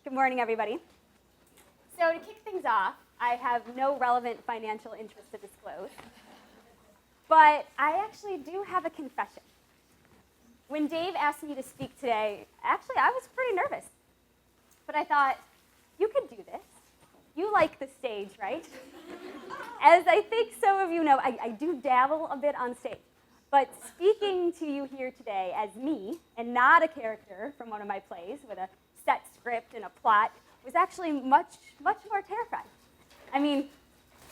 Good morning, everybody. So to kick things off, I have no relevant financial interest to disclose, but I actually do have a confession. When Dave asked me to speak today, actually I was pretty nervous, but I thought, you could do this. You like the stage, right? As I think some of you know, I do dabble a bit on stage, but speaking to you here today as me, and not a character from one of my plays with a set script and a plot, was actually much more terrifying. I mean,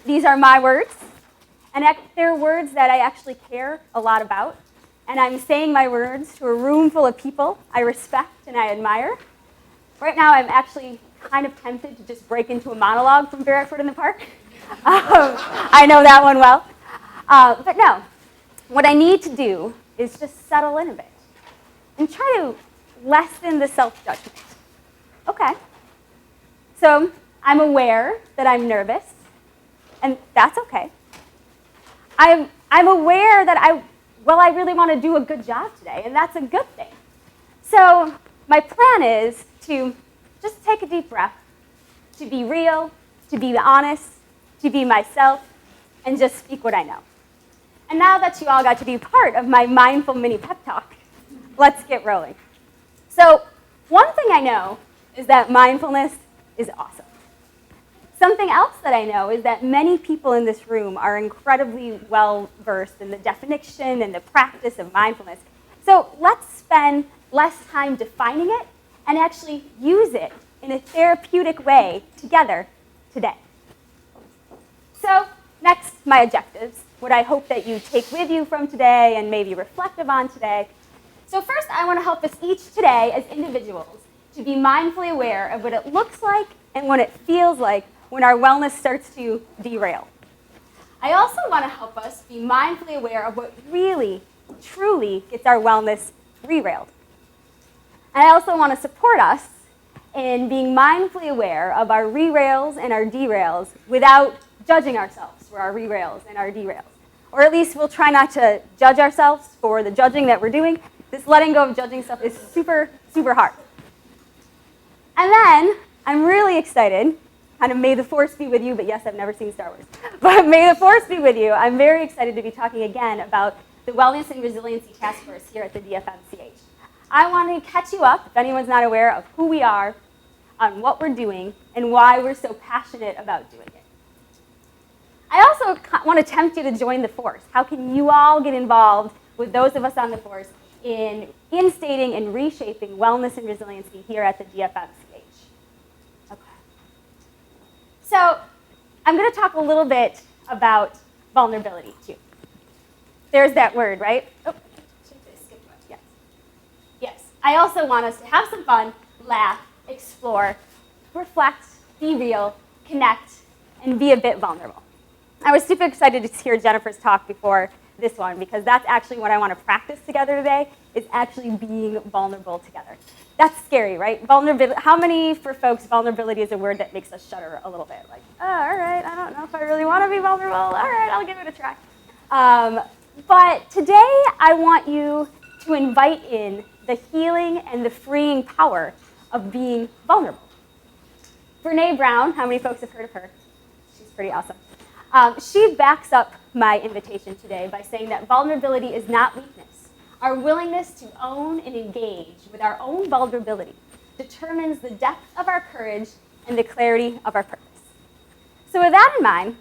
these are my words, and they're words that I actually care a lot about, and I'm saying my words to a room full of people I respect and I admire. Right now, I'm actually kind of tempted to just break into a monologue from Barefoot in the Park. I know that one well. But no, what I need to do is just settle in a bit and try to lessen the self-judgment. Okay. So I'm aware that I'm nervous, and that's okay. I'm aware that I really want to do a good job today, and that's a good thing. So my plan is to just take a deep breath, to be real, to be honest, to be myself, and just speak what I know. And now that you all got to be part of my mindful mini pep talk, let's get rolling. So one thing I know is that mindfulness is awesome. Something else that I know is that many people in this room are incredibly well-versed in the definition and the practice of mindfulness. So let's spend less time defining it and actually use it in a therapeutic way together today. So next, my objectives, what I hope that you take with you from today and maybe reflective on today. So first, I want to help us each today as individuals to be mindfully aware of what it looks like and what it feels like when our wellness starts to derail. I also want to help us be mindfully aware of what really, truly gets our wellness derailed. And I also want to support us in being mindfully aware of our re-rails and our derails without judging ourselves for our re-rails and our derails. Or at least we'll try not to judge ourselves for the judging that we're doing. This letting go of judging stuff is super, super hard. And then, I'm really excited, kind of may the force be with you, but yes, I've never seen Star Wars. But may the force be with you. I'm very excited to be talking again about the Wellness and Resiliency Task Force here at the DFMCH. I want to catch you up, if anyone's not aware, of who we are, on what we're doing, and why we're so passionate about doing it. I also want to tempt you to join the force. How can you all get involved with those of us on the force in instating and reshaping wellness and resiliency here at the DFMCH? Okay. So I'm going to talk a little bit about vulnerability, too. There's that word, right? Oh, should I skip one? Yes. Yes. I also want us to have some fun, laugh, explore, reflect, be real, connect, and be a bit vulnerable. I was super excited to hear Jennifer's talk before this one because that's actually what I want to practice together today, is actually being vulnerable together. That's scary, right? Vulnerability. How many for folks, vulnerability is a word that makes us shudder a little bit? Like, oh, all right, I don't know if I really want to be vulnerable. All right, I'll give it a try. But today I want you to invite in the healing and the freeing power of being vulnerable. Brene Brown, how many folks have heard of her? She's pretty awesome. She backs up my invitation today by saying that vulnerability is not weakness. Our willingness to own and engage with our own vulnerability determines the depth of our courage and the clarity of our purpose. So with that in mind,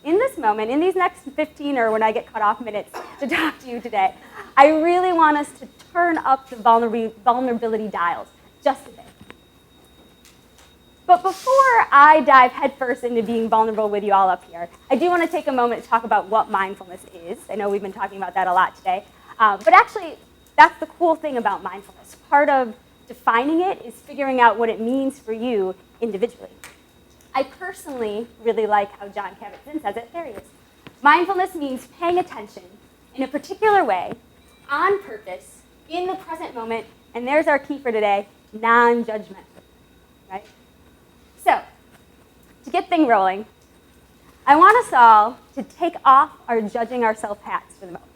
in this moment, in these next 15 or when I get cut off minutes to talk to you today, I really want us to turn up the vulnerability dials just a bit. But before I dive headfirst into being vulnerable with you all up here, I do want to take a moment to talk about what mindfulness is. I know we've been talking about that a lot today. But actually, that's the cool thing about mindfulness. Part of defining it is figuring out what it means for you individually. I personally really like how John Kabat-Zinn says it. There he is. Mindfulness means paying attention in a particular way, on purpose, in the present moment, and there's our key for today, non-judgment, right? So, to get things rolling, I want us all to take off our judging ourselves hats for the moment.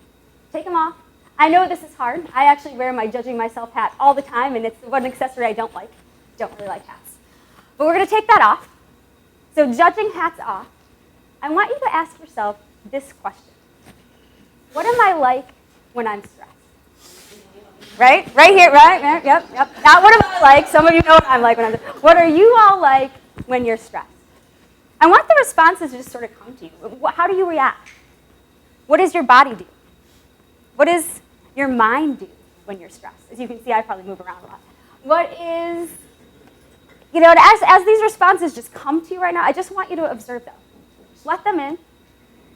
Take them off. I know this is hard. I actually wear my judging myself hat all the time, and it's the one accessory I don't like. Don't really like hats. But we're going to take that off. So judging hats off. I want you to ask yourself this question. What am I like when I'm stressed? Right? Right here, right? Yep. Not what am I like. Some of you know what I'm like when I'm stressed. What are you all like when you're stressed? I want the responses to just sort of come to you. How do you react? What does your body do? What does your mind do when you're stressed? As you can see, I probably move around a lot. What is, as these responses just come to you right now, I just want you to observe them. Let them in.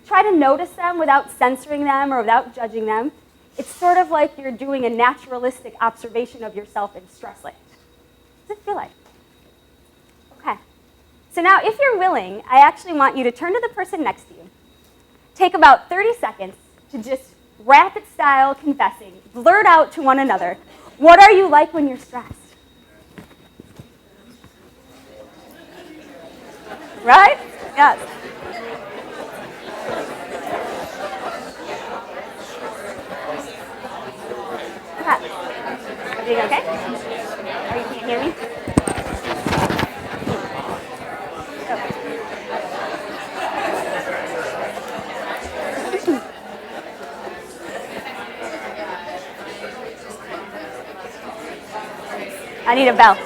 Try to notice them without censoring them or without judging them. It's sort of like you're doing a naturalistic observation of yourself in stress land. What does it feel like? Okay. So now, if you're willing, I actually want you to turn to the person next to you. Take about 30 seconds to just rapid style confessing, blurt out to one another, what are you like when you're stressed? Right? Yes. Everything okay? Or you can't hear me? I need a bell.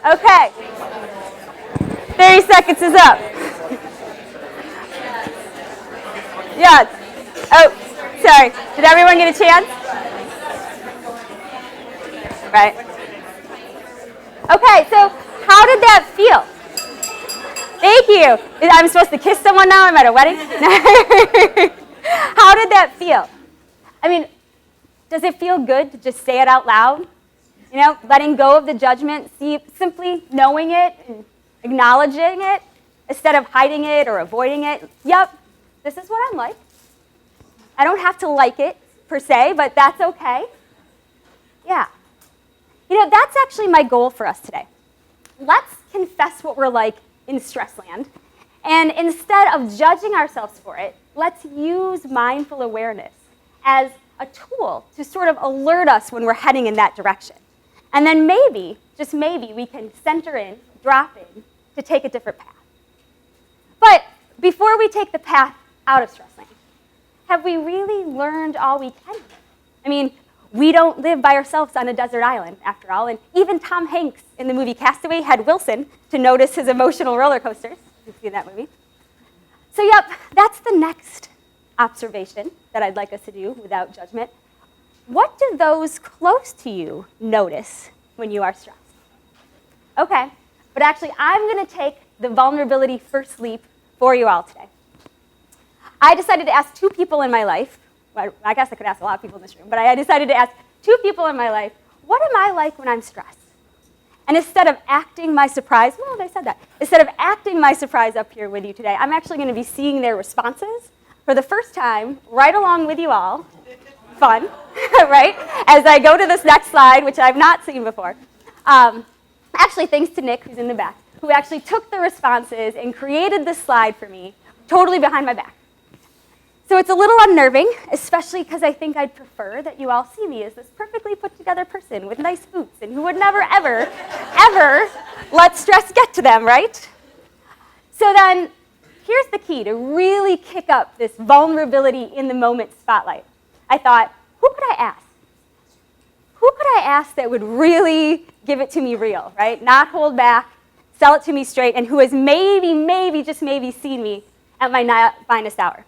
Okay. 30 seconds is up. Yes. Oh, sorry. Did everyone get a chance? Right. Okay, so how did that feel? Thank you. I'm supposed to kiss someone now? I'm at a wedding? How did that feel? I mean, does it feel good to just say it out loud? Letting go of the judgment, simply knowing it and acknowledging it instead of hiding it or avoiding it. Yep, this is what I'm like. I don't have to like it per se, but that's okay. Yeah. That's actually my goal for us today. Let's confess what we're like in stress land. And instead of judging ourselves for it, let's use mindful awareness as a tool to sort of alert us when we're heading in that direction. And then maybe, just maybe, we can center in, drop in, to take a different path. But before we take the path out of stress land, have we really learned all we can? I mean, we don't live by ourselves on a desert island, after all, and even Tom Hanks in the movie Castaway had Wilson to notice his emotional roller coasters. You've seen that movie. So yep, that's the next observation that I'd like us to do without judgment. What do those close to you notice when you are stressed? Okay, but actually I'm going to take the vulnerability first leap for you all today. I decided to ask two people in my life, well, I guess I could ask a lot of people in this room, but I decided to ask two people in my life, what am I like when I'm stressed? And instead of acting my surprise, well, they said that. Instead of acting my surprise up here with you today, I'm actually going to be seeing their responses for the first time, right along with you all. Fun, right? As I go to this next slide, which I've not seen before. Actually, thanks to Nick, who's in the back, who actually took the responses and created this slide for me, totally behind my back. So it's a little unnerving, especially because I think I'd prefer that you all see me as this perfectly put together person with nice boots and who would never, ever, ever let stress get to them, right? So then, here's the key to really kick up this vulnerability in the moment spotlight. I thought, who could I ask? Who could I ask that would really give it to me real, right? Not hold back, sell it to me straight, and who has maybe, just maybe seen me at my finest hour.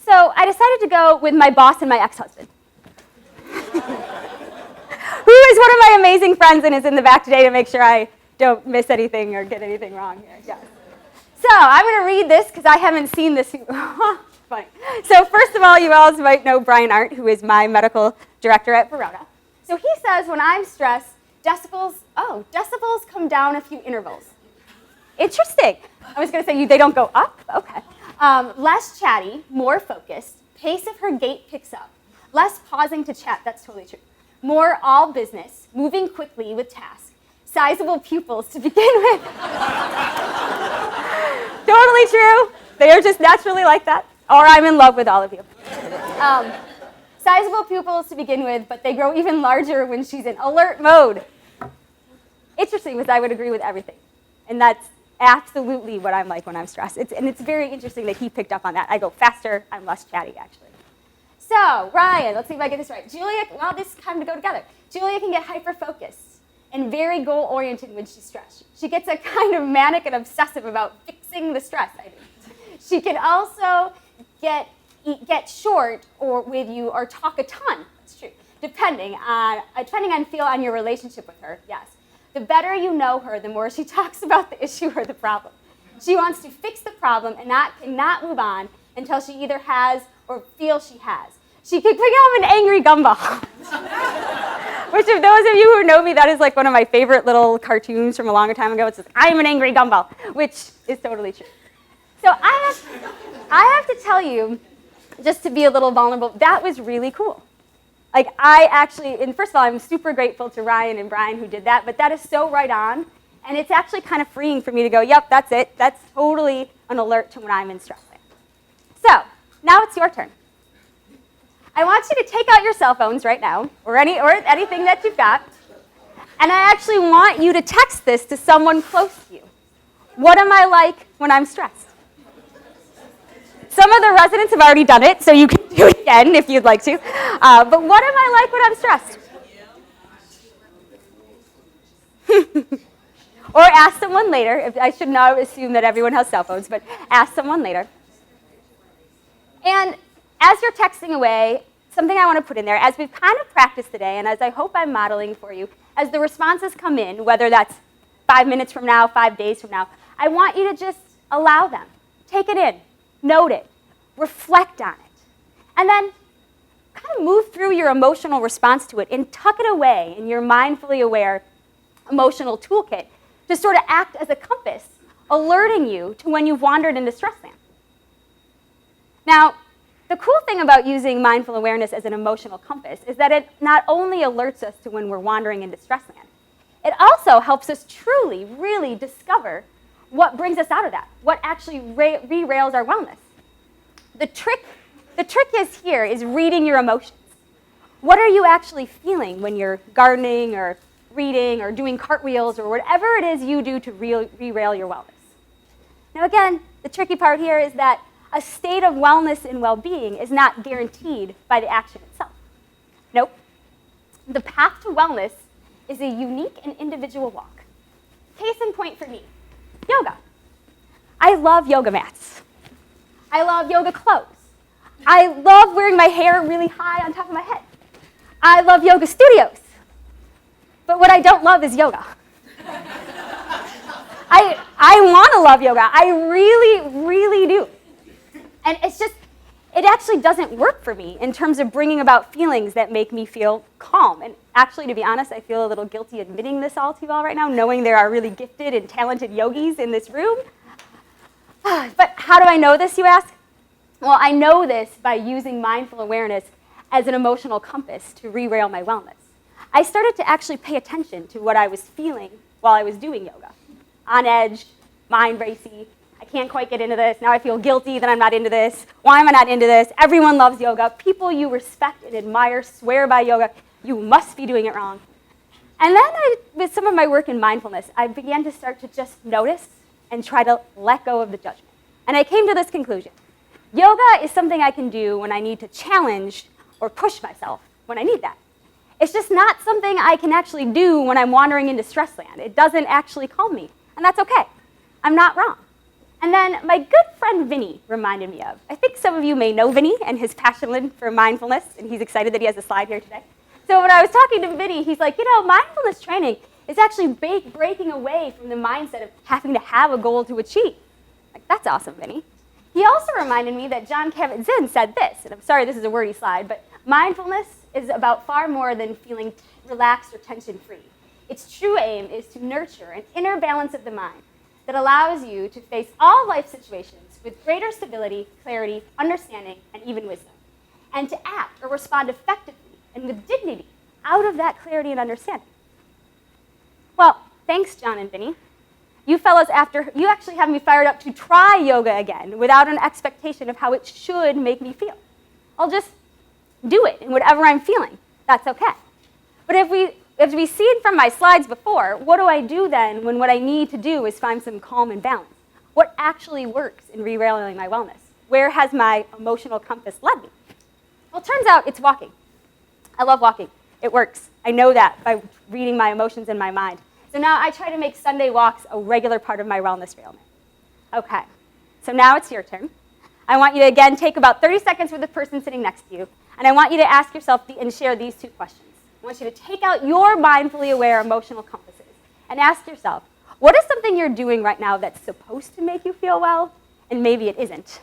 So I decided to go with my boss and my ex-husband, who is one of my amazing friends and is in the back today to make sure I don't miss anything or get anything wrong here. Yeah. So I'm going to read this because I haven't seen this. Funny. So first of all, you all might know Brian Arndt, who is my medical director at Verona. So he says when I'm stressed, decibels come down a few intervals. Interesting. I was going to say they don't go up? Okay. Less chatty, more focused. Pace of her gait picks up. Less pausing to chat, that's totally true. More all business, moving quickly with tasks. Sizable pupils to begin with. Totally true. They are just naturally like that. Or I'm in love with all of you. Sizable pupils to begin with, but they grow even larger when she's in alert mode. Interesting, because I would agree with everything. And that's absolutely what I'm like when I'm stressed. And it's very interesting that he picked up on that. I go faster, I'm less chatty, actually. So, Ryan, let's see if I get this right. Julia, well, this is time to go together. Julia can get hyper-focused and very goal-oriented when she's stressed. She gets a kind of manic and obsessive about fixing the stress, I think. She can also get short or with you or talk a ton. That's true. Depending on feel on your relationship with her, yes. The better you know her, the more she talks about the issue or the problem. She wants to fix the problem and cannot move on until she either has or feels she has. She could become an angry gumball. Which, if those of you who know me, that is like one of my favorite little cartoons from a longer time ago. It says, "I am an angry gumball," which is totally true. So I have to tell you, just to be a little vulnerable, that was really cool. Like, and first of all, I'm super grateful to Ryan and Brian who did that, but that is so right on, and it's actually kind of freeing for me to go, yep, that's it. That's totally an alert to when I'm in stress land. So, now it's your turn. I want you to take out your cell phones right now, or anything that you've got, and I actually want you to text this to someone close to you. What am I like when I'm stressed? Some of the residents have already done it, so you can do it again if you'd like to. But what am I like when I'm stressed? Or ask someone later. I should not assume that everyone has cell phones, but ask someone later. And as you're texting away, something I want to put in there, as we've kind of practiced today, and as I hope I'm modeling for you, as the responses come in, whether that's 5 minutes from now, 5 days from now, I want you to just allow them. Take it in. Note it, reflect on it, and then kind of move through your emotional response to it and tuck it away in your mindfully aware emotional toolkit to sort of act as a compass, alerting you to when you've wandered into stress land. Now, the cool thing about using mindful awareness as an emotional compass is that it not only alerts us to when we're wandering into stress land, it also helps us truly, really discover what brings us out of that, what actually derails our wellness. The trick is reading your emotions. What are you actually feeling when you're gardening or reading or doing cartwheels or whatever it is you do to derail your wellness? Now again, the tricky part here is that a state of wellness and well-being is not guaranteed by the action itself. Nope. The path to wellness is a unique and individual walk. Case in point for me. Yoga. I love yoga mats. I love yoga clothes. I love wearing my hair really high on top of my head. I love yoga studios. But what I don't love is yoga. I want to love yoga. I really, really do. And it actually doesn't work for me in terms of bringing about feelings that make me feel calm. And actually, to be honest, I feel a little guilty admitting this all to you all right now, knowing there are really gifted and talented yogis in this room. But how do I know this, you ask? Well, I know this by using mindful awareness as an emotional compass to derail my wellness. I started to actually pay attention to what I was feeling while I was doing yoga. On edge, mind racy. I can't quite get into this. Now I feel guilty that I'm not into this. Why am I not into this? Everyone loves yoga. People you respect and admire swear by yoga. You must be doing it wrong. And then with some of my work in mindfulness, I began to start to just notice and try to let go of the judgment. And I came to this conclusion. Yoga is something I can do when I need to challenge or push myself when I need that. It's just not something I can actually do when I'm wandering into stress land. It doesn't actually calm me, and that's okay. I'm not wrong. And then my good friend Vinny reminded me of. I think some of you may know Vinny and his passion for mindfulness, and he's excited that he has a slide here today. So when I was talking to Vinny, he's like, mindfulness training is actually breaking away from the mindset of having to have a goal to achieve. Like, that's awesome, Vinny. He also reminded me that John Kabat-Zinn said this, and I'm sorry this is a wordy slide, but mindfulness is about far more than feeling relaxed or tension-free. Its true aim is to nurture an inner balance of the mind that allows you to face all life situations with greater stability, clarity, understanding, and even wisdom, and to act or respond effectively and with dignity out of that clarity and understanding. Well, thanks, John and Vinny. You fellows, you actually have me fired up to try yoga again without an expectation of how it should make me feel. I'll just do it in whatever I'm feeling. That's okay. But if we see it from my slides before, what do I do then when what I need to do is find some calm and balance? What actually works in re-railing my wellness? Where has my emotional compass led me? Well, it turns out it's walking. I love walking. It works. I know that by reading my emotions in my mind. So now I try to make Sunday walks a regular part of my wellness railment. Okay, so now it's your turn. I want you to, again, take about 30 seconds with the person sitting next to you, and I want you to ask yourself and share these two questions. I want you to take out your mindfully aware emotional compasses and ask yourself, what is something you're doing right now that's supposed to make you feel well, and maybe it isn't?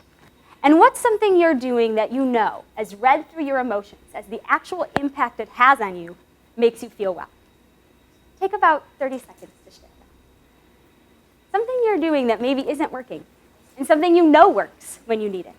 And what's something you're doing that you know, as read through your emotions, as the actual impact it has on you, makes you feel well? Take about 30 seconds to share that. Something you're doing that maybe isn't working, and something you know works when you need it.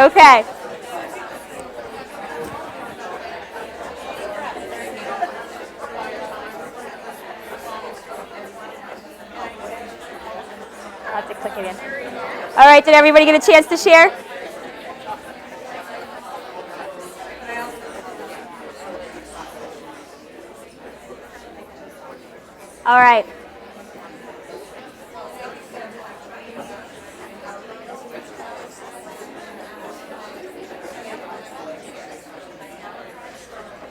Okay. I'll have to click it in. All right, did everybody get a chance to share? All right.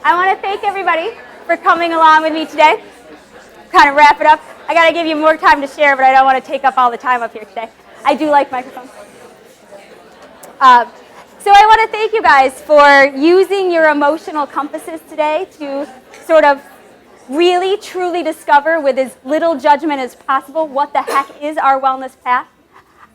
I want to thank everybody for coming along with me today. Kind of wrap it up. I got to give you more time to share, but I don't want to take up all the time up here today. I do like microphones. So I want to thank you guys for using your emotional compasses today to sort of really, truly discover with as little judgment as possible what the heck is our wellness path.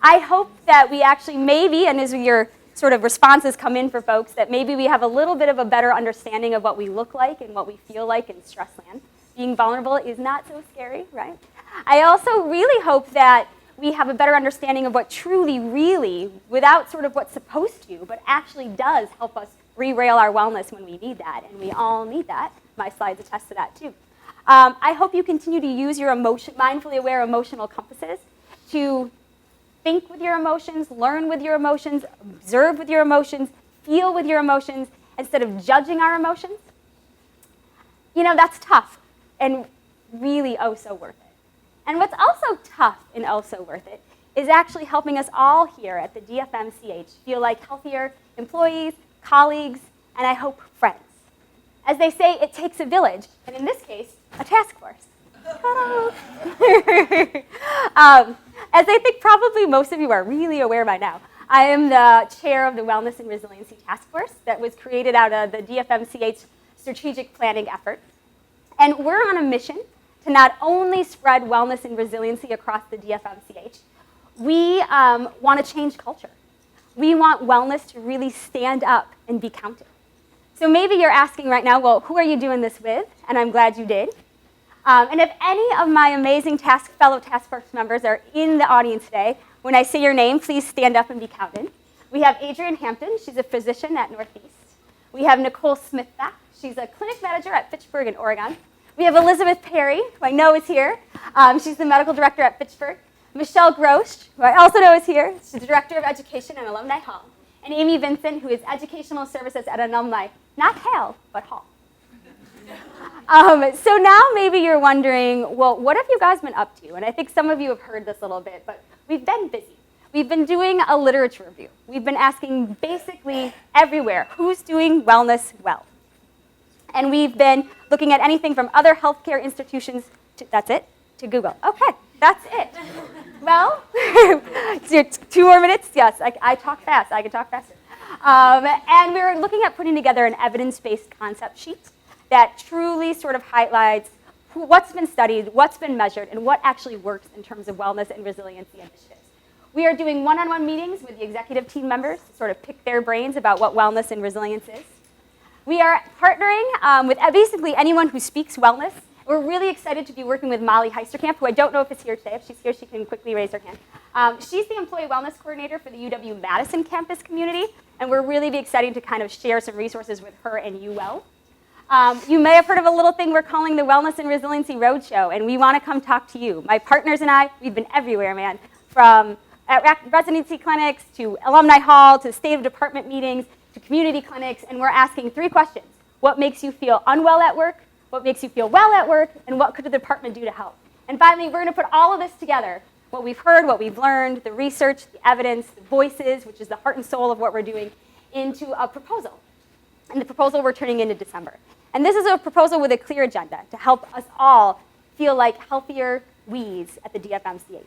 I hope that we actually maybe, and as your sort of responses come in for folks, that maybe we have a little bit of a better understanding of what we look like and what we feel like in stress land. Being vulnerable is not so scary, right? I also really hope that we have a better understanding of what truly, really, without sort of what's supposed to, but actually does help us re-rail our wellness when we need that, and we all need that. My slides attest to that too. I hope you continue to use your mindfully aware emotional compasses to think with your emotions, learn with your emotions, observe with your emotions, feel with your emotions, instead of judging our emotions. You know, that's tough and really oh so worth it. And what's also tough and oh so worth it is actually helping us all here at the DFMCH feel like healthier employees, colleagues, and I hope friends. As they say, it takes a village, and in this case, a task force. As I think probably most of you are really aware by now, I am the chair of the Wellness and Resiliency Task Force that was created out of the DFMCH strategic planning effort. And we're on a mission to not only spread wellness and resiliency across the DFMCH, we want to change culture. We want wellness to really stand up and be counted. So maybe you're asking right now, well, who are you doing this with? And I'm glad you did. And if any of my amazing fellow task force members are in the audience today, when I say your name, please stand up and be counted. We have Adrienne Hampton. She's a physician at Northeast. We have Nicole Smithback. She's a clinic manager at Fitchburg in Oregon. We have Elizabeth Perry, who I know is here. She's the medical director at Fitchburg. Michelle Grosch, who I also know is here. She's the director of education at Alumni Hall. And Amy Vincent, who is educational services at Alumni, not Hale, but Hall. So now maybe you're wondering, well, what have you guys been up to? And I think some of you have heard this a little bit, but we've been busy. we've been doing a literature review. We've been asking basically everywhere, who's doing wellness well? And we've been looking at anything from other healthcare institutions, that's it, to Google. Okay, that's it. Well, 2 more minutes? Yes, I talk fast. I can talk faster. And we were looking at putting together an evidence-based concept sheet that truly sort of highlights what's been studied, what's been measured, and what actually works in terms of wellness and resiliency initiatives. We are doing one-on-one meetings with the executive team members to sort of pick their brains about what wellness and resilience is. We are partnering with basically anyone who speaks wellness. We're really excited to be working with Molly Heisterkamp, who I don't know if is here today. If she's here, she can quickly raise her hand. She's the Employee Wellness Coordinator for the UW-Madison campus community, and we're really be excited to kind of share some resources with her and you well. You may have heard of a little thing we're calling the Wellness and Resiliency Roadshow, and we want to come talk to you. My partners and I, we've been everywhere, man, from residency clinics to alumni hall to state of department meetings to community clinics, and we're asking 3 questions. What makes you feel unwell at work? What makes you feel well at work? And what could the department do to help? And finally, we're going to put all of this together, what we've heard, what we've learned, the research, the evidence, the voices, which is the heart and soul of what we're doing, into a proposal. And the proposal we're turning into December. And this is a proposal with a clear agenda to help us all feel like healthier we's at the DFMCH.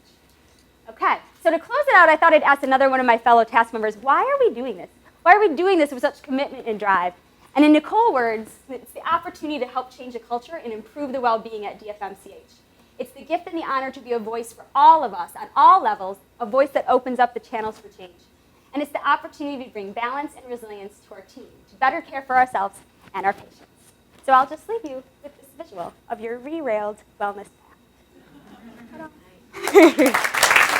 Okay, so to close it out, I thought I'd ask another one of my fellow task members, why are we doing this? Why are we doing this with such commitment and drive? And in Nicole's words, it's the opportunity to help change the culture and improve the well-being at DFMCH. It's the gift and the honor to be a voice for all of us on all levels, a voice that opens up the channels for change. And it's the opportunity to bring balance and resilience to our team, to better care for ourselves and our patients. So I'll just leave you with this visual of your re-railed wellness path.